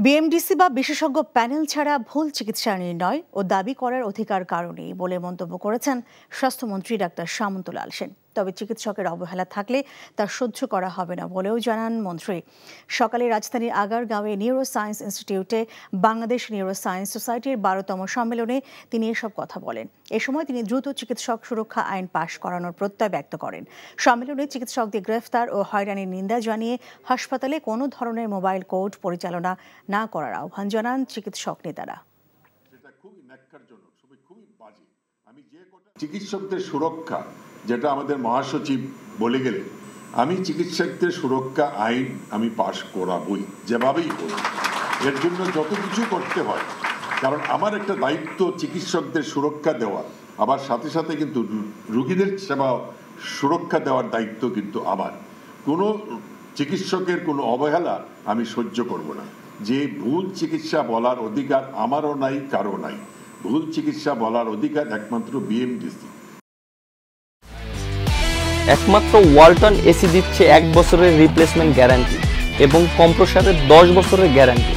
BMDC বা বিশেষজ্ঞ panel ছাড়া ভুল চিকিৎসা নির্ণয় ও দাবি করার অধিকার কারণেই বলে মন্তব্য করেছেন স্বাস্থ্যমন্ত্রী ডাক্তার সামন্তলাল সেন। তবে চিকিৎসকের অবহেলা থাকলে তা সহ্য করা হবে না বলেও জানান মন্ত্রী। সকালে রাজধানীর আগারগাঁওয়ে নিউরো সায়েন্স ইনস্টিটিউটে বাংলাদেশ নিউরো সায়েন্স সোসাইটির 12তম সম্মেলনে তিনি এসব কথা বলেন। এ সময় তিনি দ্রুত চিকিৎসক সুরক্ষা আইন পাশ করানোর প্রত্যয় ব্যক্ত করেন। সম্মেলনে চিকিৎসকদের গ্রেফতার ও হয়রানির নিন্দা জানিয়ে হাসপাতালে কোনো ধরনের মোবাইল কোর্ট পরিচালনা না করার আহ্বান জানান চিকিৎসক নেতারা। চিকিৎসকদের সুরক্ষা যেটা আমাদের মহাসচিব বলে গেলেন, আমি চিকিৎসকদের সুরক্ষা আইন আমি পাশ করাবই, যেভাবেই হোক। এর জন্য যত কিছু করতে হয়, কারণ আমার একটা দায়িত্ব চিকিৎসকদের সুরক্ষা দেওয়া, আবার সাথে সাথে কিন্তু রোগীদের সেবা সুরক্ষা দেওয়ার দায়িত্ব কিন্তু আমার। কোনো চিকিৎসকের কোনো অবহেলা আমি সহ্য করব না। যে ভুল চিকিৎসা বলার অধিকার আমারও নাই, কারো নাই। ভুল চিকিৎসা বলার অধিকার একমাত্র বিএমডিসি। একমাত্র ওয়ালটন এসি দিচ্ছে 1 বছরের রিপ্লেসমেন্ট গ্যারান্টি এবং কম্প্রেসারের 10 বছরের গ্যারান্টি।